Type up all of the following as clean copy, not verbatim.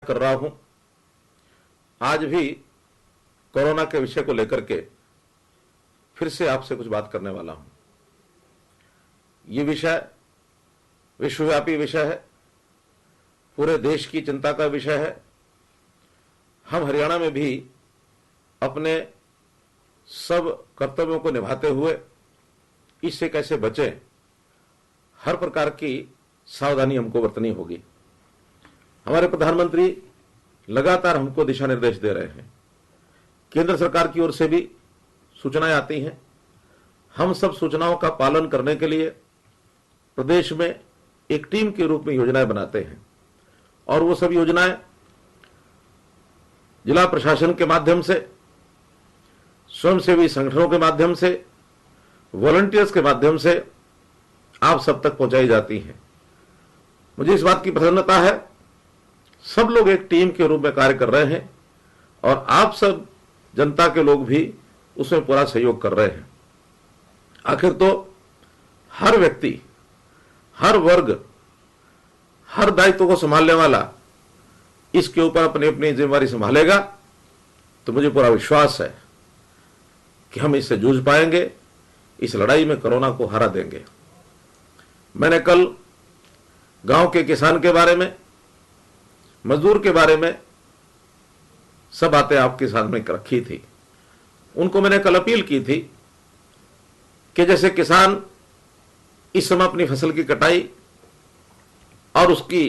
कर रहा हूं। आज भी कोरोना के विषय को लेकर के फिर से आपसे कुछ बात करने वाला हूं। ये विषय विश्वव्यापी विषय है, पूरे देश की चिंता का विषय है। हम हरियाणा में भी अपने सब कर्तव्यों को निभाते हुए इससे कैसे बचें, हर प्रकार की सावधानी हमको बरतनी होगी। हमारे प्रधानमंत्री लगातार हमको दिशा निर्देश दे रहे हैं। केंद्र सरकार की ओर से भी सूचनाएं आती हैं। हम सब सूचनाओं का पालन करने के लिए प्रदेश में एक टीम के रूप में योजनाएं बनाते हैं और वो सब योजनाएं जिला प्रशासन के माध्यम से, स्वयंसेवी संगठनों के माध्यम से, वॉलंटियर्स के माध्यम से आप सब तक पहुंचाई जाती हैं। मुझे इस बात की प्रसन्नता है, सब लोग एक टीम के रूप में कार्य कर रहे हैं और आप सब जनता के लोग भी उसमें पूरा सहयोग कर रहे हैं। आखिर तो हर व्यक्ति, हर वर्ग, हर दायित्व को संभालने वाला इसके ऊपर अपनी अपनी जिम्मेदारी संभालेगा, तो मुझे पूरा विश्वास है कि हम इससे जूझ पाएंगे, इस लड़ाई में कोरोना को हरा देंगे। मैंने कल गांव के किसान के बारे में, मजदूर के बारे में सब बातें आपके सामने रखी थी। उनको मैंने कल अपील की थी कि जैसे किसान इस समय अपनी फसल की कटाई और उसकी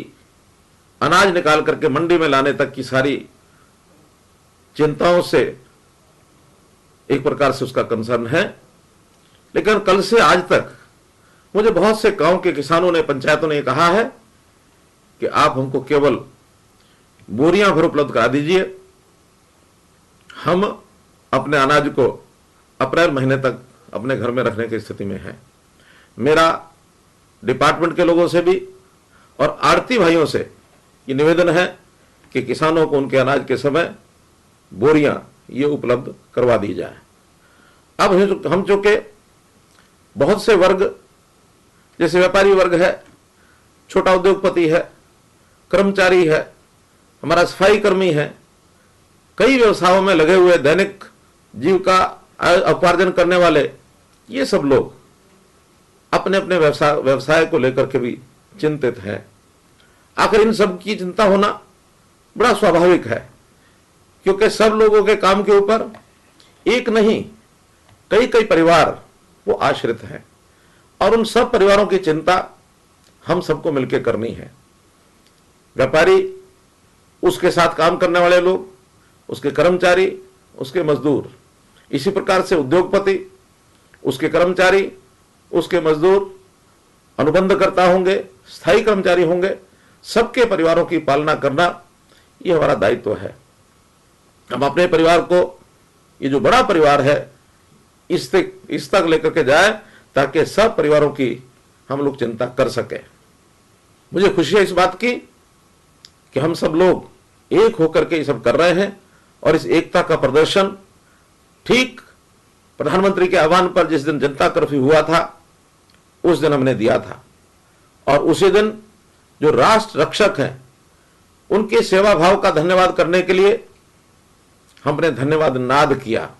अनाज निकाल करके मंडी में लाने तक की सारी चिंताओं से एक प्रकार से उसका कंसर्न है, लेकिन कल से आज तक मुझे बहुत से गांव के किसानों ने, पंचायतों ने कहा है कि आप हमको केवल बोरियां भर उपलब्ध करा दीजिए, हम अपने अनाज को अप्रैल महीने तक अपने घर में रखने की स्थिति में हैं। मेरा डिपार्टमेंट के लोगों से भी और आड़ती भाइयों से ये निवेदन है कि किसानों को उनके अनाज के समय बोरियां ये उपलब्ध करवा दी जाए। अब हम चूंकि बहुत से वर्ग, जैसे व्यापारी वर्ग है, छोटा उद्योगपति है, कर्मचारी है, हमारा सफाई कर्मी है, कई व्यवसायों में लगे हुए दैनिक जीविका उपार्जन करने वाले, ये सब लोग अपने अपने व्यवसाय को लेकर के भी चिंतित हैं। आखिर इन सब की चिंता होना बड़ा स्वाभाविक है, क्योंकि सब लोगों के काम के ऊपर एक नहीं कई कई परिवार वो आश्रित हैं और उन सब परिवारों की चिंता हम सबको मिलकर करनी है। व्यापारी, उसके साथ काम करने वाले लोग, उसके कर्मचारी, उसके मजदूर, इसी प्रकार से उद्योगपति, उसके कर्मचारी, उसके मजदूर, अनुबंधकर्ता होंगे, स्थायी कर्मचारी होंगे, सबके परिवारों की पालना करना ये हमारा दायित्व है। हम अपने परिवार को, ये जो बड़ा परिवार है, इस तक लेकर के जाए ताकि सब परिवारों की हम लोग चिंता कर सके। मुझे खुशी है इस बात की कि हम सब लोग एक होकर के ये सब कर रहे हैं और इस एकता का प्रदर्शन ठीक प्रधानमंत्री के आह्वान पर जिस दिन जनता कर्फ्यू हुआ था उस दिन हमने दिया था और उसी दिन जो राष्ट्र रक्षक हैं उनके सेवा भाव का धन्यवाद करने के लिए हमने धन्यवाद नाद किया।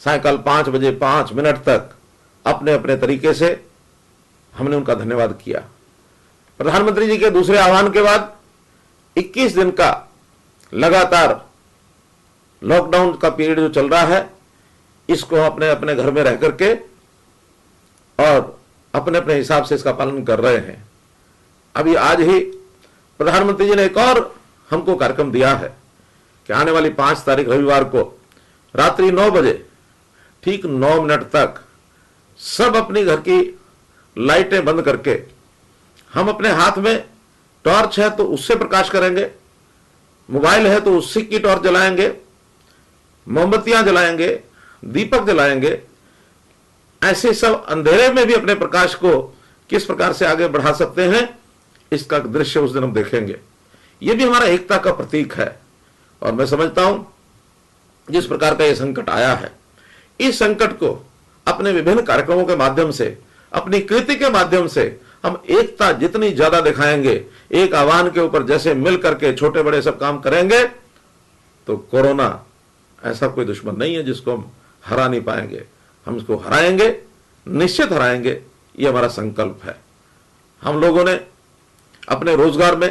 सायकाल 5 बजे 5 मिनट तक अपने अपने तरीके से हमने उनका धन्यवाद किया। प्रधानमंत्री जी के दूसरे आह्वान के बाद 21 दिन का लगातार लॉकडाउन का पीरियड जो चल रहा है, इसको अपने अपने घर में रह करके और अपने अपने हिसाब से इसका पालन कर रहे हैं। अभी आज ही प्रधानमंत्री जी ने एक और हमको कार्यक्रम दिया है कि आने वाली 5 तारीख रविवार को रात्रि 9 बजे ठीक 9 मिनट तक सब अपनी घर की लाइटें बंद करके हम अपने हाथ में टॉर्च है तो उससे प्रकाश करेंगे, मोबाइल है तो उससे की टॉर्च जलाएंगे, मोमबत्तियां जलाएंगे, दीपक जलाएंगे। ऐसे सब अंधेरे में भी अपने प्रकाश को किस प्रकार से आगे बढ़ा सकते हैं, इसका दृश्य उस दिन हम देखेंगे। यह भी हमारा एकता का प्रतीक है और मैं समझता हूं जिस प्रकार का यह संकट आया है, इस संकट को अपने विभिन्न कार्यक्रमों के माध्यम से, अपनी कृति के माध्यम से हम एकता जितनी ज्यादा दिखाएंगे, एक आह्वान के ऊपर जैसे मिल करके छोटे बड़े सब काम करेंगे, तो कोरोना ऐसा कोई दुश्मन नहीं है जिसको हम हरा नहीं पाएंगे। हम इसको हराएंगे, निश्चित हराएंगे, ये हमारा संकल्प है। हम लोगों ने अपने रोजगार में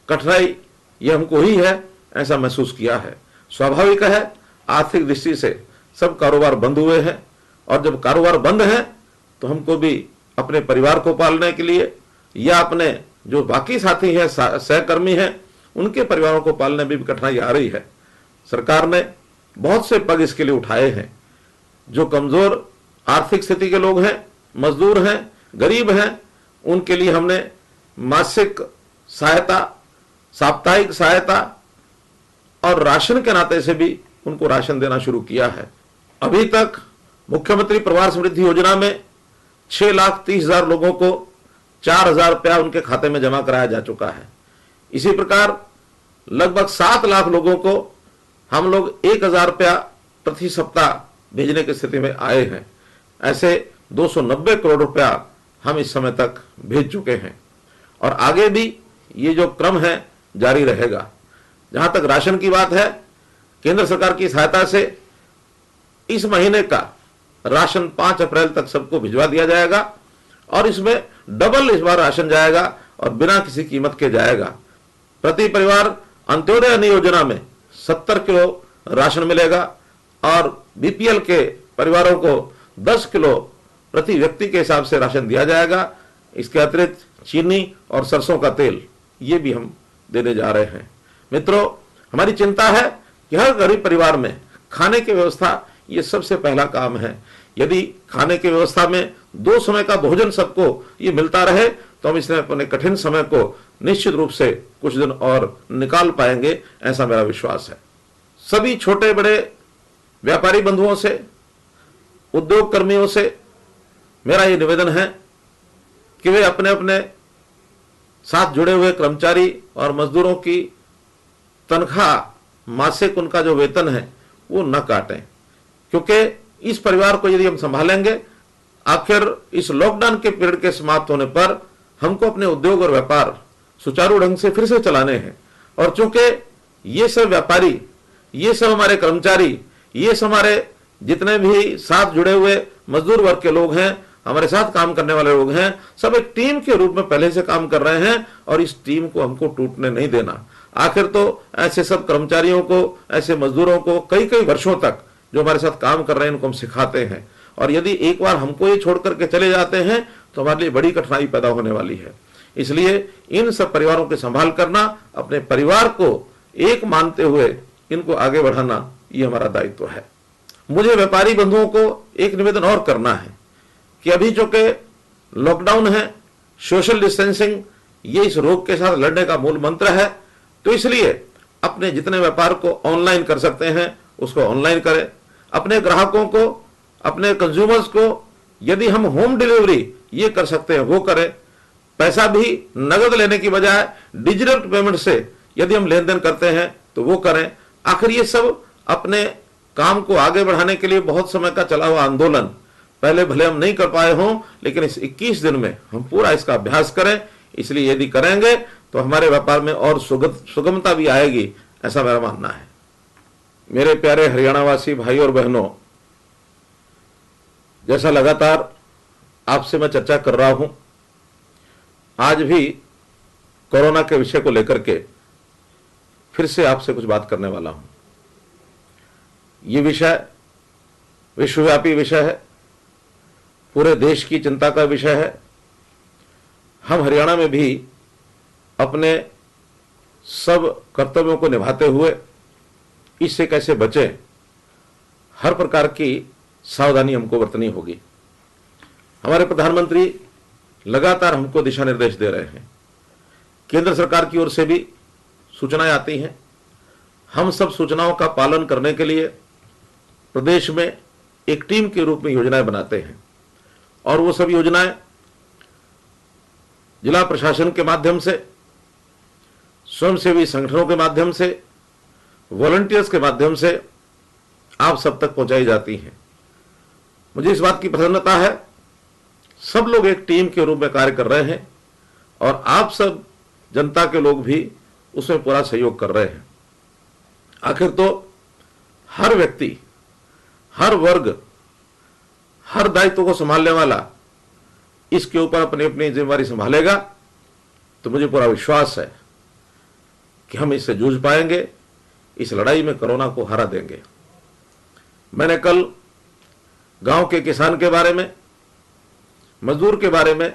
कठिनाई ये हमको ही है ऐसा महसूस किया है। स्वाभाविक है, आर्थिक दृष्टि से सब कारोबार बंद हुए हैं, और जब कारोबार बंद है तो हमको भी अपने परिवार को पालने के लिए या अपने जो बाकी साथी हैं, सहकर्मी हैं, उनके परिवारों को पालने में भी कठिनाई आ रही है। सरकार ने बहुत से पग इसके लिए उठाए हैं। जो कमजोर आर्थिक स्थिति के लोग हैं, मजदूर हैं, गरीब हैं, उनके लिए हमने मासिक सहायता, साप्ताहिक सहायता और राशन के नाते से भी उनको राशन देना शुरू किया है। अभी तक मुख्यमंत्री परिवार समृद्धि योजना में 6,30,000 लोगों को 4,000 रुपया उनके खाते में जमा कराया जा चुका है। इसी प्रकार लगभग 7 लाख लोगों को हम लोग 1,000 रुपया प्रति सप्ताह भेजने की स्थिति में आए हैं। ऐसे 290 करोड़ रुपया हम इस समय तक भेज चुके हैं, और आगे भी ये जो क्रम है जारी रहेगा। जहां तक राशन की बात है, केंद्र सरकार की सहायता से इस महीने का राशन 5 अप्रैल तक सबको भिजवा दिया जाएगा, और इसमें डबल इस बार राशन जाएगा और बिना किसी कीमत के जाएगा। प्रति परिवार अंत्योदय अन्न योजना में 70 किलो राशन मिलेगा, और बीपीएल के परिवारों को 10 किलो प्रति व्यक्ति के हिसाब से राशन दिया जाएगा। इसके अतिरिक्त चीनी और सरसों का तेल ये भी हम देने जा रहे हैं। मित्रों, हमारी चिंता है कि हर गरीब परिवार में खाने की व्यवस्था ये सबसे पहला काम है। यदि खाने की व्यवस्था में 2 समय का भोजन सबको ये मिलता रहे तो हम इसमें अपने कठिन समय को निश्चित रूप से कुछ दिन और निकाल पाएंगे, ऐसा मेरा विश्वास है। सभी छोटे बड़े व्यापारी बंधुओं से, उद्योग कर्मियों से मेरा ये निवेदन है कि वे अपने अपने साथ जुड़े हुए कर्मचारी और मजदूरों की तनख्वाह, मासिक उनका जो वेतन है वो न काटें, क्योंकि इस परिवार को यदि हम संभालेंगे, आखिर इस लॉकडाउन के पीरियड के समाप्त होने पर हमको अपने उद्योग और व्यापार सुचारू ढंग से फिर से चलाने हैं। और चूंकि ये सब व्यापारी, ये सब हमारे कर्मचारी, ये सब हमारे जितने भी साथ जुड़े हुए मजदूर वर्ग के लोग हैं, हमारे साथ काम करने वाले लोग हैं, सब एक टीम के रूप में पहले से काम कर रहे हैं, और इस टीम को हमको टूटने नहीं देना। आखिर तो ऐसे सब कर्मचारियों को, ऐसे मजदूरों को कई कई वर्षों तक जो हमारे साथ काम कर रहे हैं उनको हम सिखाते हैं, और यदि एक बार हमको ये छोड़ करके चले जाते हैं तो हमारे लिए बड़ी कठिनाई पैदा होने वाली है। इसलिए इन सब परिवारों की संभाल करना, अपने परिवार को एक मानते हुए इनको आगे बढ़ाना, ये हमारा दायित्व है। मुझे व्यापारी बंधुओं को एक निवेदन और करना है कि अभी जो के लॉकडाउन है, सोशल डिस्टेंसिंग ये इस रोग के साथ लड़ने का मूल मंत्र है, तो इसलिए अपने जितने व्यापार को ऑनलाइन कर सकते हैं उसको ऑनलाइन करें। अपने ग्राहकों को, अपने कंज्यूमर्स को यदि हम होम डिलीवरी ये कर सकते हैं वो करें। पैसा भी नगद लेने की बजाय डिजिटल पेमेंट से यदि हम लेन देन करते हैं तो वो करें। आखिर ये सब अपने काम को आगे बढ़ाने के लिए बहुत समय का चला हुआ आंदोलन, पहले भले हम नहीं कर पाए हों, लेकिन इस 21 दिन में हम पूरा इसका अभ्यास करें। इसलिए यदि करेंगे तो हमारे व्यापार में और सुगमता भी आएगी, ऐसा मेरा मानना है। मेरे प्यारे हरियाणावासी भाई और बहनों, जैसा लगातार आपसे मैं चर्चा कर रहा हूं, आज भी कोरोना के विषय को लेकर के फिर से आपसे कुछ बात करने वाला हूं। ये विषय विश्वव्यापी विषय है, पूरे देश की चिंता का विषय है। हम हरियाणा में भी अपने सब कर्तव्यों को निभाते हुए इससे कैसे बचें, हर प्रकार की सावधानी हमको बरतनी होगी। हमारे प्रधानमंत्री लगातार हमको दिशा निर्देश दे रहे हैं, केंद्र सरकार की ओर से भी सूचनाएं आती हैं। हम सब सूचनाओं का पालन करने के लिए प्रदेश में एक टीम के रूप में योजनाएं बनाते हैं, और वो सब योजनाएं जिला प्रशासन के माध्यम से, स्वयंसेवी संगठनों के माध्यम से, वॉलंटियर्स के माध्यम से आप सब तक पहुंचाई जाती हैं। मुझे इस बात की प्रसन्नता है सब लोग एक टीम के रूप में कार्य कर रहे हैं और आप सब जनता के लोग भी उसमें पूरा सहयोग कर रहे हैं। आखिर तो हर व्यक्ति, हर वर्ग, हर दायित्व को संभालने वाला इसके ऊपर अपनी अपनी जिम्मेदारी संभालेगा, तो मुझे पूरा विश्वास है कि हम इससे जूझ पाएंगे, इस लड़ाई में कोरोना को हरा देंगे। मैंने कल गांव के किसान के बारे में, मजदूर के बारे में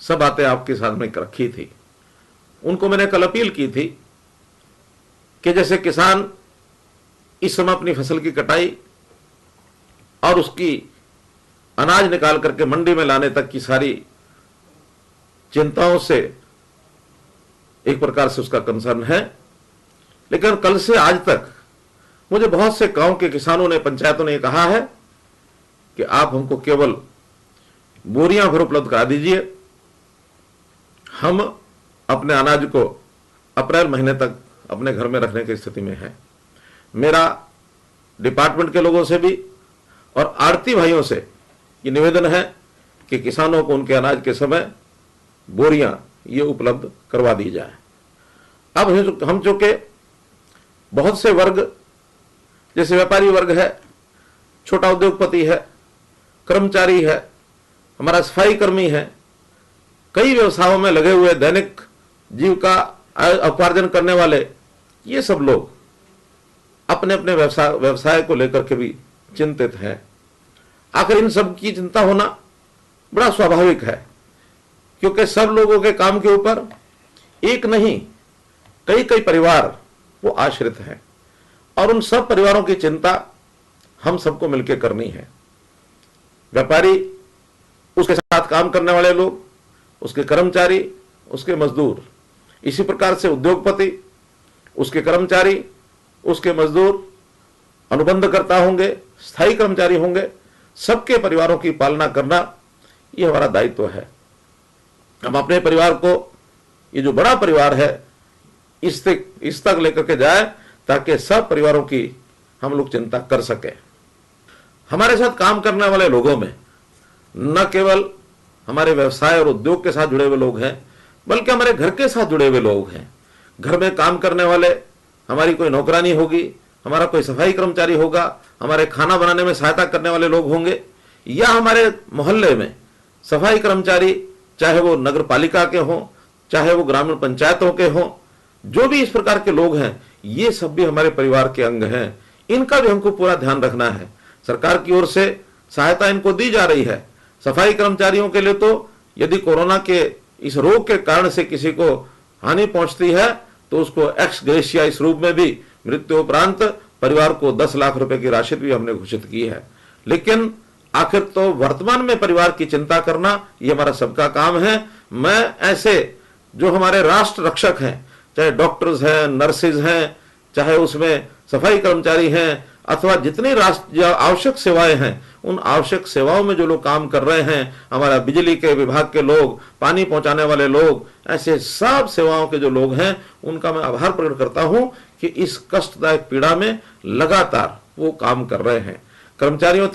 सब बातें आपके सामने रखी थी। उनको मैंने कल अपील की थी कि जैसे किसान इस समय अपनी फसल की कटाई और उसकी अनाज निकाल करके मंडी में लाने तक की सारी चिंताओं से एक प्रकार से उसका कंसर्न है, लेकिन कल से आज तक मुझे बहुत से गांव के किसानों ने, पंचायतों ने कहा है कि आप हमको केवल बोरियां भर उपलब्ध करा दीजिए, हम अपने अनाज को अप्रैल महीने तक अपने घर में रखने की स्थिति में है। मेरा डिपार्टमेंट के लोगों से भी और आड़ती भाइयों से ये निवेदन है कि किसानों को उनके अनाज के समय बोरियां ये उपलब्ध करवा दी जाए। अब हम जो के बहुत से वर्ग, जैसे व्यापारी वर्ग है, छोटा उद्योगपति है, कर्मचारी है, हमारा सफाई कर्मी है, कई व्यवसायों में लगे हुए दैनिक जीविका उपार्जन करने वाले, ये सब लोग अपने अपने व्यवसाय को लेकर के भी चिंतित हैं। आखिर इन सब की चिंता होना बड़ा स्वाभाविक है, क्योंकि सब लोगों के काम के ऊपर एक नहीं कई कई परिवार वो आश्रित हैं और उन सब परिवारों की चिंता हम सबको मिलकर करनी है। व्यापारी, उसके साथ काम करने वाले लोग, उसके कर्मचारी, उसके मजदूर, इसी प्रकार से उद्योगपति, उसके कर्मचारी, उसके मजदूर, अनुबंधकर्ता होंगे, स्थायी कर्मचारी होंगे, सबके परिवारों की पालना करना ये हमारा दायित्व है। हम अपने परिवार को, ये जो बड़ा परिवार है, इस तक लेकर के जाए ताकि सब परिवारों की हम लोग चिंता कर सके। हमारे साथ काम करने वाले लोगों में न केवल हमारे व्यवसाय और उद्योग के साथ जुड़े हुए लोग हैं, बल्कि हमारे घर के साथ जुड़े हुए लोग हैं। घर में काम करने वाले, हमारी कोई नौकरानी होगी, हमारा कोई सफाई कर्मचारी होगा, हमारे खाना बनाने में सहायता करने वाले लोग होंगे, या हमारे मोहल्ले में सफाई कर्मचारी, चाहे वो नगर पालिका के हों, चाहे वो ग्रामीण पंचायतों के हों, जो भी इस प्रकार के लोग हैं, ये सब भी हमारे परिवार के अंग हैं। इनका भी हमको पूरा ध्यान रखना है। सरकार की ओर से सहायता इनको दी जा रही है। सफाई कर्मचारियों के लिए तो यदि कोरोना के इस रोग के कारण से किसी को हानि पहुंचती है तो उसको एक्स ग्रेशिया इस रूप में भी मृत्यु उपरांत परिवार को 10 लाख रुपए की राशि भी हमने घोषित की है। लेकिन आखिर तो वर्तमान में परिवार की चिंता करना ये हमारा सबका काम है। मैं ऐसे जो हमारे राष्ट्र रक्षक हैं, चाहे डॉक्टर्स हैं, नर्सेज हैं, चाहे उसमें सफाई कर्मचारी हैं, अथवा जितनी राष्ट्र आवश्यक सेवाएं हैं, उन आवश्यक सेवाओं में जो लोग काम कर रहे हैं, हमारा बिजली के विभाग के लोग, पानी पहुंचाने वाले लोग, ऐसे सब सेवाओं के जो लोग हैं, उनका मैं आभार प्रकट करता हूं कि इस कष्टदायक पीड़ा में लगातार वो काम कर रहे हैं। कर्मचारियों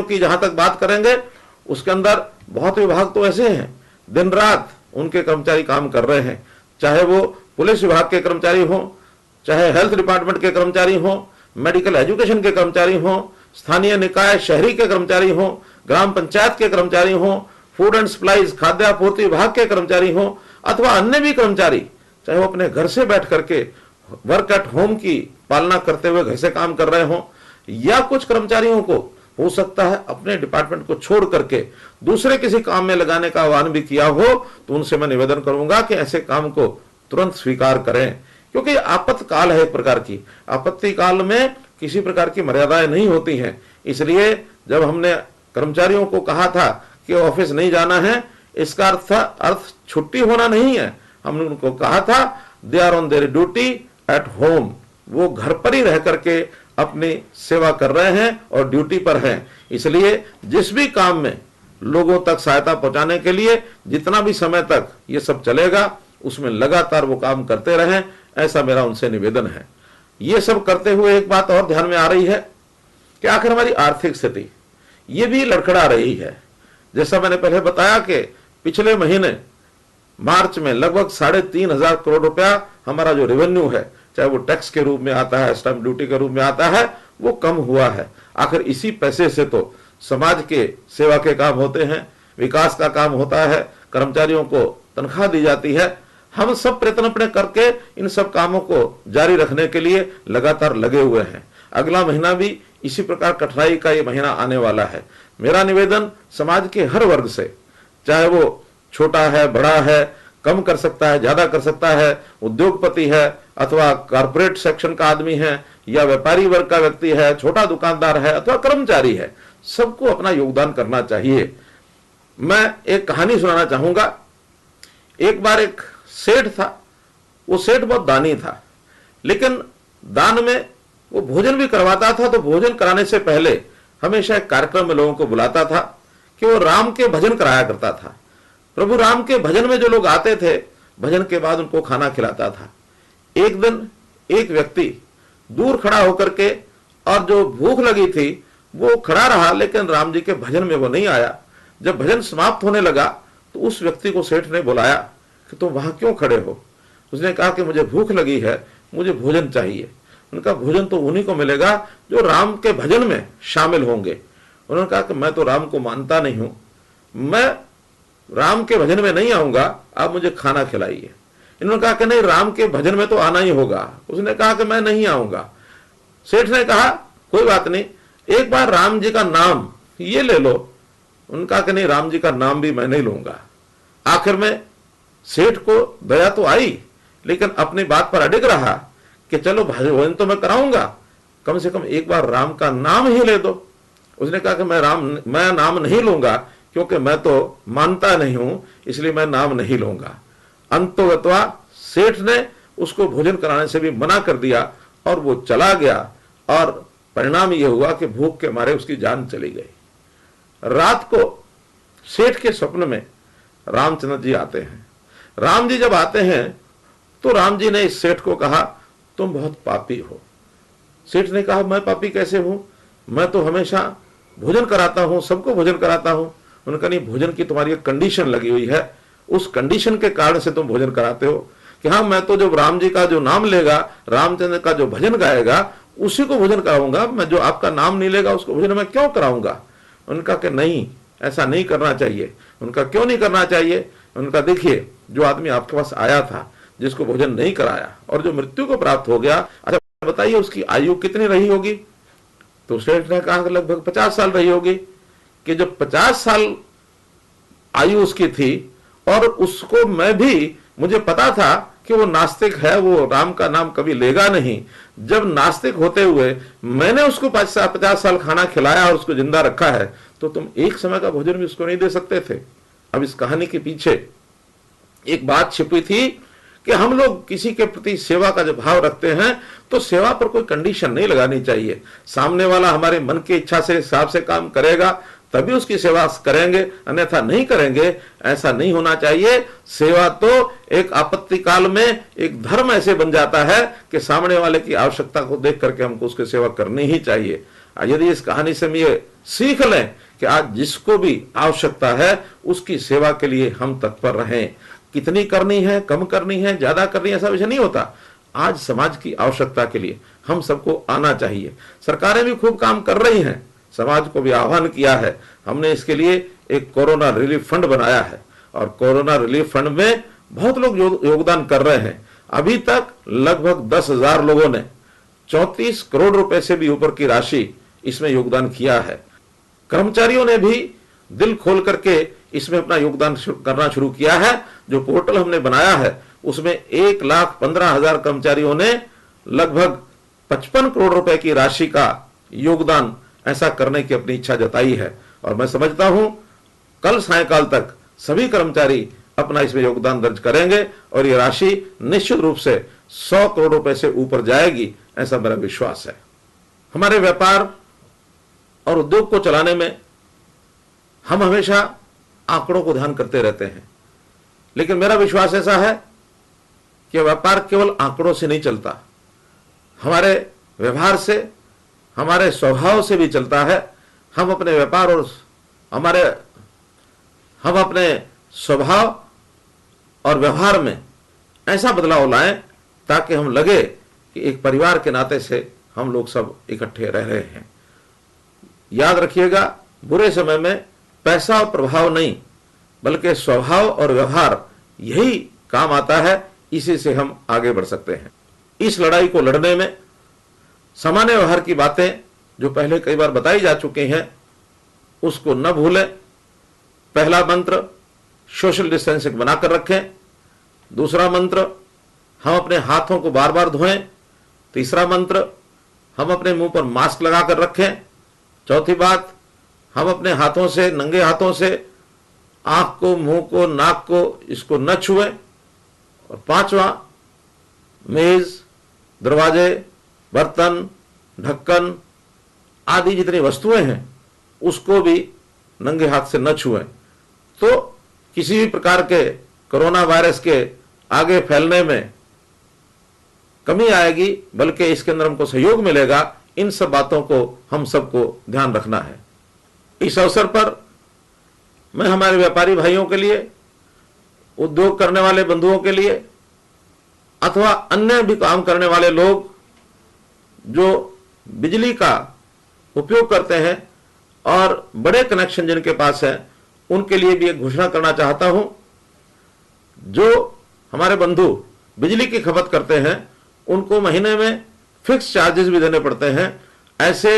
की जहां तक बात करेंगे, उसके अंदर बहुत विभाग तो ऐसे हैं दिन रात उनके कर्मचारी काम कर रहे हैं, चाहे वो पुलिस विभाग के कर्मचारी हों, चाहे हेल्थ डिपार्टमेंट के कर्मचारी हों, मेडिकल एजुकेशन के कर्मचारी हों, स्थानीय निकाय शहरी के कर्मचारी हों, ग्राम पंचायत के कर्मचारी हों, फूड एंड सप्लाईज खाद्य आपूर्ति विभाग के कर्मचारी हों, अथवा अन्य भी कर्मचारी, चाहे वो अपने घर से बैठ करके वर्क एट होम की पालना करते हुए घर से काम कर रहे हों, या कुछ कर्मचारियों को हो सकता है अपने डिपार्टमेंट को छोड़ करके दूसरे किसी काम में लगाने का आह्वान भी किया हो, तो उनसे मैं निवेदन करूंगा कि ऐसे काम को तुरंत स्वीकार करें, क्योंकि आपातकाल है। एक प्रकार की आपत्ति काल में किसी प्रकार की मर्यादाएं नहीं होती हैं। इसलिए जब हमने कर्मचारियों को कहा था कि ऑफिस नहीं जाना है, इसका अर्थ छुट्टी होना नहीं है। हमने उनको कहा था they are on their duty at home, वो घर पर ही रह करके अपनी सेवा कर रहे हैं और ड्यूटी पर हैं। इसलिए जिस भी काम में लोगों तक सहायता पहुंचाने के लिए जितना भी समय तक ये सब चलेगा, उसमें लगातार वो काम करते रहें, ऐसा मेरा उनसे निवेदन है। ये सब करते हुए एक बात और ध्यान में आ रही है कि आखिर हमारी आर्थिक स्थिति, ये भी लड़खड़ा रही है। जैसा मैंने पहले बताया कि पिछले महीने मार्च में लगभग 3,500 करोड़ रुपया हमारा जो रेवेन्यू है, चाहे वो टैक्स के रूप में आता है, स्टैंप ड्यूटी के रूप में आता है, वो कम हुआ है। आखिर इसी पैसे से तो समाज के सेवा के काम होते हैं, विकास का काम होता है, कर्मचारियों को तनख्वाह दी जाती है। हम सब प्रयत्न अपने करके इन सब कामों को जारी रखने के लिए लगातार लगे हुए हैं। अगला महीना भी इसी प्रकार कठिनाई का ये महीना आने वाला है। मेरा निवेदन समाज के हर वर्ग से, चाहे वो छोटा है, बड़ा है, कम कर सकता है, ज्यादा कर सकता है, उद्योगपति है अथवा कॉर्पोरेट सेक्शन का आदमी है या व्यापारी वर्ग का व्यक्ति है, छोटा दुकानदार है अथवा कर्मचारी है, सबको अपना योगदान करना चाहिए। मैं एक कहानी सुनाना चाहूंगा। एक बार एक सेठ था। वो सेठ बहुत दानी था, लेकिन दान में वो भोजन भी करवाता था। तो भोजन कराने से पहले हमेशा एक कार्यक्रम में लोगों को बुलाता था कि वो राम के भजन कराया करता था। प्रभु राम के भजन में जो लोग आते थे, भजन के बाद उनको खाना खिलाता था। एक दिन एक व्यक्ति दूर खड़ा होकर के, और जो भूख लगी थी वो खड़ा रहा, लेकिन राम जी के भजन में वो नहीं आया। जब भजन समाप्त होने लगा तो उस व्यक्ति को सेठ ने बुलाया कि तुम वहां क्यों खड़े हो। उसने कहा कि मुझे भूख लगी है, मुझे भोजन चाहिए। उनका भोजन तो उन्हीं को मिलेगा जो राम के भजन में शामिल होंगे। उन्होंने कहा कि मैं तो राम को मानता नहीं हूं, मैं राम के भजन में नहीं आऊंगा, आप मुझे खाना खिलाइए। इन्होंने कहा कि नहीं, राम के भजन में तो आना ही होगा। उसने कहा कि मैं नहीं आऊंगा। सेठ ने कहा कोई बात नहीं, एक बार राम जी का नाम ये ले लो। उनका कि नहीं, राम जी का नाम भी मैं नहीं लूंगा। आखिर में सेठ को दया तो आई, लेकिन अपनी बात पर अडिग रहा कि चलो भजन तो मैं कराऊंगा, कम से कम एक बार राम का नाम ही ले दो। उसने कहा कि मैं नाम नहीं लूंगा, क्योंकि मैं तो मानता नहीं हूं, इसलिए मैं नाम नहीं लूंगा। अंतोगत्वा सेठ ने उसको भोजन कराने से भी मना कर दिया और वो चला गया, और परिणाम यह हुआ कि भूख के मारे उसकी जान चली गई। रात को सेठ के स्वप्न में रामचंद्र जी आते हैं। राम जी जब आते हैं तो राम जी ने इस सेठ को कहा, तुम बहुत पापी हो। सेठ ने कहा, मैं पापी कैसे हूं, मैं तो हमेशा भोजन कराता हूं, सबको भोजन कराता हूं। उनका नहीं, भोजन की तुम्हारी एक कंडीशन लगी हुई है, उस कंडीशन के कारण से तुम भोजन कराते हो कि हाँ, मैं तो जब राम जी का जो नाम लेगा, रामचंद्र का जो भजन गाएगा, उसी को भोजन कराऊंगा, मैं जो आपका नाम नहीं लेगा उसको भोजन मैं क्यों कराऊंगा। उनका कि नहीं, ऐसा नहीं करना चाहिए। उनका क्यों नहीं करना चाहिए। उनका देखिए, जो आदमी आपके पास आया था, जिसको भोजन नहीं कराया और जो मृत्यु को प्राप्त हो गया, अच्छा बताइए उसकी आयु कितनी रही होगी। तो सेठ ने कहा लगभग 50 साल रही होगी। कि जब 50 साल आयु उसकी थी और उसको मैं भी, मुझे पता था कि वो नास्तिक है, वो राम का नाम कभी लेगा नहीं। जब नास्तिक होते हुए मैंने उसको 50 साल खाना खिलाया और उसको जिंदा रखा है, तो तुम एक समय का भोजन भी उसको नहीं दे सकते थे। अब इस कहानी के पीछे एक बात छिपी थी कि हम लोग किसी के प्रति सेवा का जब भाव रखते हैं तो सेवा पर कोई कंडीशन नहीं लगानी चाहिए। सामने वाला हमारे मन की इच्छा से, हिसाब से काम करेगा तभी उसकी सेवा करेंगे, अन्यथा नहीं करेंगे। ऐसा नहीं होना चाहिए। सेवा तो एक आपत्ति काल में एक धर्म ऐसे बन जाता है कि सामने वाले की आवश्यकता को देख करके हमको उसकी सेवा करनी ही चाहिए। यदि इस कहानी से हम ये सीख लें कि आज जिसको भी आवश्यकता है उसकी सेवा के लिए हम तत्पर रहें। कितनी करनी है, कम करनी है, ज्यादा करनी है, ऐसा विषय नहीं होता। आज समाज की आवश्यकता के लिए हम सबको आना चाहिए। सरकारें भी खूब काम कर रही हैं, समाज को भी आह्वान किया है। हमने इसके लिए एक कोरोना रिलीफ फंड बनाया है और कोरोना रिलीफ फंड में बहुत लोग योगदान कर रहे हैं। अभी तक लगभग 10,000 लोगों ने 34 करोड़ रुपए से भी ऊपर की राशि इसमें योगदान किया है। कर्मचारियों ने भी दिल खोल करके इसमें अपना योगदान करना शुरू किया है। जो पोर्टल हमने बनाया है उसमें 1,15,000 कर्मचारियों ने लगभग 55 करोड़ रुपए की राशि का योगदान ऐसा करने की अपनी इच्छा जताई है। और मैं समझता हूं कल सायंकाल तक सभी कर्मचारी अपना इसमें योगदान दर्ज करेंगे और ये राशि निश्चित रूप से 100 करोड़ रुपए से ऊपर जाएगी, ऐसा मेरा विश्वास है। हमारे व्यापार और उद्योग को चलाने में हम हमेशा आंकड़ों को ध्यान करते रहते हैं, लेकिन मेरा विश्वास ऐसा है कि व्यापार केवल आंकड़ों से नहीं चलता, हमारे व्यवहार से, हमारे स्वभाव से भी चलता है। हम अपने व्यापार और हम अपने स्वभाव और व्यवहार में ऐसा बदलाव लाएं ताकि हम लगे कि एक परिवार के नाते से हम लोग सब इकट्ठे रह रहे हैं। याद रखिएगा, बुरे समय में पैसा और प्रभाव नहीं बल्कि स्वभाव और व्यवहार यही काम आता है, इसी से हम आगे बढ़ सकते हैं। इस लड़ाई को लड़ने में सामान्य व्यवहार की बातें जो पहले कई बार बताई जा चुकी हैं उसको न भूलें। पहला मंत्र, सोशल डिस्टेंसिंग बनाकर रखें। दूसरा मंत्र, हम अपने हाथों को बार बार धोएं। तीसरा मंत्र, हम अपने मुंह पर मास्क लगाकर रखें। चौथी बात, हम अपने हाथों से, नंगे हाथों से आंख को, मुंह को, नाक को इसको न छुएं। और पांचवा, मेज, दरवाजे, बर्तन, ढक्कन आदि जितनी वस्तुएं हैं उसको भी नंगे हाथ से न छुएं। तो किसी भी प्रकार के कोरोना वायरस के आगे फैलने में कमी आएगी, बल्कि इसके अंदर हमको सहयोग मिलेगा। इन सब बातों को हम सबको ध्यान रखना है। इस अवसर पर मैं हमारे व्यापारी भाइयों के लिए, उद्योग करने वाले बंधुओं के लिए अथवा अन्य भी काम करने वाले लोग जो बिजली का उपयोग करते हैं और बड़े कनेक्शन जिनके पास है, उनके लिए भी एक घोषणा करना चाहता हूं। जो हमारे बंधु बिजली की खपत करते हैं उनको महीने में फिक्स चार्जेस भी देने पड़ते हैं। ऐसे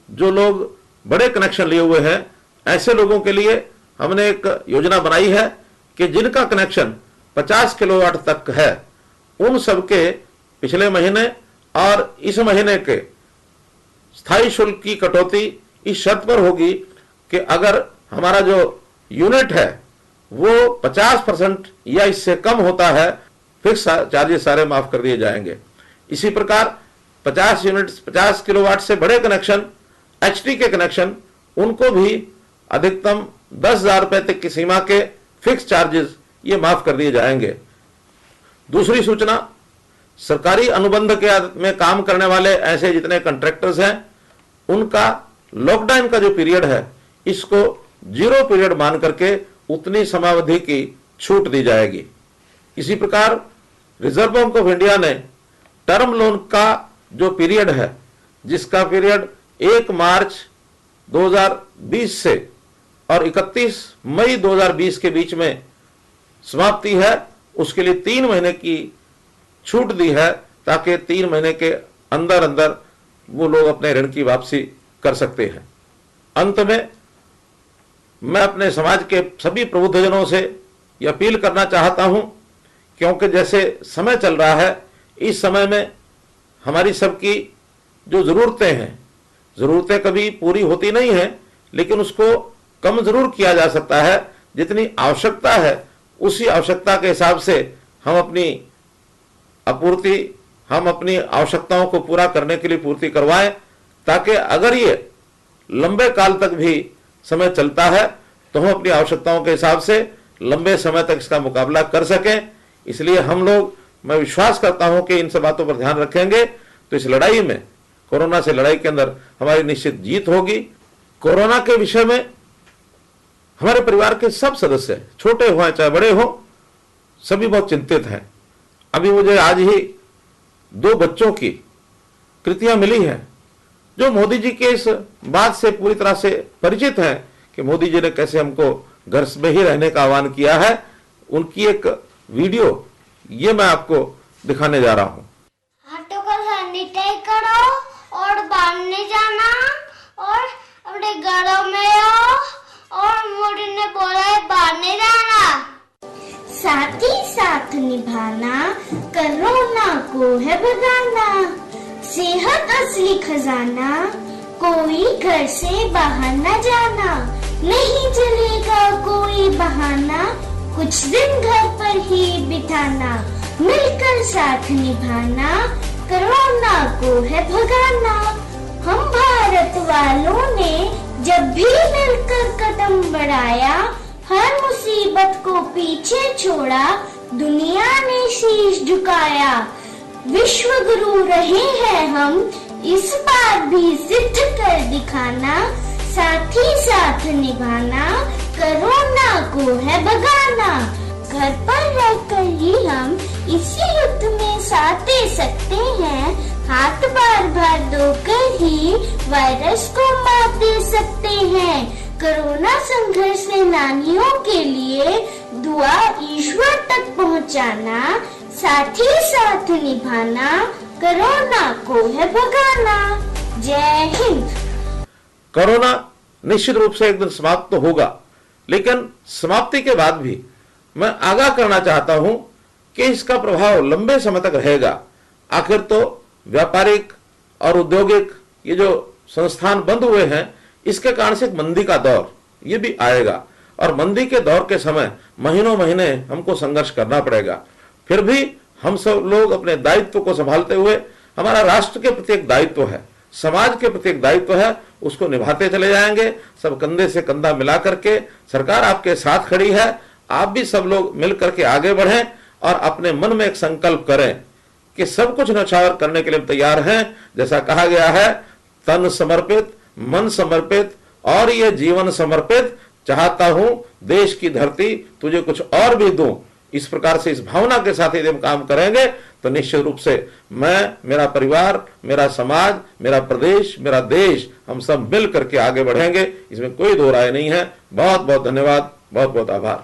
जो लोग बड़े कनेक्शन लिए हुए हैं, ऐसे लोगों के लिए हमने एक योजना बनाई है कि जिनका कनेक्शन 50 किलोवाट तक है, उन सबके पिछले महीने और इस महीने के स्थायी शुल्क की कटौती इस शर्त पर होगी कि अगर हमारा जो यूनिट है वो 50% या इससे कम होता है, फिक्स चार्जेस सारे माफ कर दिए जाएंगे। इसी प्रकार 50 यूनिट, 50 किलोवाट से बड़े कनेक्शन, एचटी के कनेक्शन, उनको भी अधिकतम 10,000 रुपए तक की सीमा के फिक्स चार्जेस ये माफ कर दिए जाएंगे। दूसरी सूचना, सरकारी अनुबंध के में काम करने वाले ऐसे जितने कॉन्ट्रैक्टर्स हैं, उनका लॉकडाउन का जो पीरियड है इसको 0 पीरियड मान करके उतनी समावधि की छूट दी जाएगी। इसी प्रकार रिजर्व बैंक ऑफ इंडिया ने टर्म लोन का जो पीरियड है, जिसका पीरियड 1 मार्च 2020 से और 31 मई 2020 के बीच में समाप्ति है, उसके लिए 3 महीने की छूट दी है ताकि 3 महीने के अंदर अंदर वो लोग अपने ऋण की वापसी कर सकते हैं। अंत में मैं अपने समाज के सभी प्रबुद्धजनों से यह अपील करना चाहता हूं, क्योंकि जैसे समय चल रहा है, इस समय में हमारी सबकी जो जरूरतें हैं, जरूरतें कभी पूरी होती नहीं है, लेकिन उसको कम जरूर किया जा सकता है। जितनी आवश्यकता है उसी आवश्यकता के हिसाब से हम अपनी आवश्यकताओं को पूरा करने के लिए पूर्ति करवाएं, ताकि अगर ये लंबे काल तक भी समय चलता है तो हम अपनी आवश्यकताओं के हिसाब से लंबे समय तक इसका मुकाबला कर सकें। इसलिए हम लोग, मैं विश्वास करता हूं कि इन सब बातों पर ध्यान रखेंगे तो इस लड़ाई में, कोरोना से लड़ाई के अंदर हमारी निश्चित जीत होगी। कोरोना के विषय में हमारे परिवार के सब सदस्य, छोटे हो चाहे बड़े हो, सभी बहुत चिंतित हैं। अभी मुझे आज ही 2 बच्चों की कृतियां मिली हैं जो मोदी जी के इस बात से पूरी तरह से परिचित हैं कि मोदी जी ने कैसे हमको घर में ही रहने का आह्वान किया है। उनकी एक वीडियो ये मैं आपको दिखाने जा रहा हूं। हाथों को सैनिटाइज करो और बाहर नहीं जाना और अपने घरों में आओ, और मोदी ने बोला है बाहर नहीं जाना। साथ ही साथ निभाना, कोरोना को है भगाना। सेहत असली खजाना, कोई घर से बाहर न जाना। नहीं चलेगा कोई बहाना, कुछ दिन घर पर ही बिताना। मिलकर साथ निभाना, कोरोना को है भगाना। हम भारत वालों ने जब भी मिलकर कदम बढ़ाया, हर मुसीबत को पीछे छोड़ा, दुनिया ने शीश झुकाया। विश्व गुरु रहे हैं हम, इस बार भी सिद्ध कर दिखाना। साथ ही साथ निभाना, कोरोना को है भगाना। घर पर रहकर ही हम इसी युद्ध में साथ दे सकते हैं। हाथ बार बार धोकर ही वायरस को मात दे सकते हैं। कोरोना संघर्ष सेनानियों के लिए दुआ ईश्वर तक पहुंचाना, साथ ही साथ निभाना, कोरोना को है भगाना। जय हिंद। कोरोना निश्चित रूप से एक दिन समाप्त तो होगा, लेकिन समाप्ति के बाद भी मैं आगाह करना चाहता हूं कि इसका प्रभाव लंबे समय तक रहेगा। आखिर तो व्यापारिक और औद्योगिक ये जो संस्थान बंद हुए हैं, इसके कारण से एक मंदी का दौर ये भी आएगा, और मंदी के दौर के समय महीनों महीने हमको संघर्ष करना पड़ेगा। फिर भी हम सब लोग अपने दायित्व को संभालते हुए, हमारा राष्ट्र के प्रति एक दायित्व है, समाज के प्रति एक दायित्व है, उसको निभाते चले जाएंगे। सब कंधे से कंधा मिला करके, सरकार आपके साथ खड़ी है, आप भी सब लोग मिल करके आगे बढ़ें और अपने मन में एक संकल्प करें कि सब कुछ न्यौछावर करने के लिए तैयार हैं। जैसा कहा गया है, तन समर्पित, मन समर्पित और ये जीवन समर्पित, चाहता हूं देश की धरती तुझे कुछ और भी दूं। इस प्रकार से, इस भावना के साथ यदि हम काम करेंगे तो निश्चित रूप से मैं, मेरा परिवार, मेरा समाज, मेरा प्रदेश, मेरा देश, हम सब मिल करके आगे बढ़ेंगे। इसमें कोई दो राय नहीं है। बहुत बहुत धन्यवाद, बहुत बहुत आभार।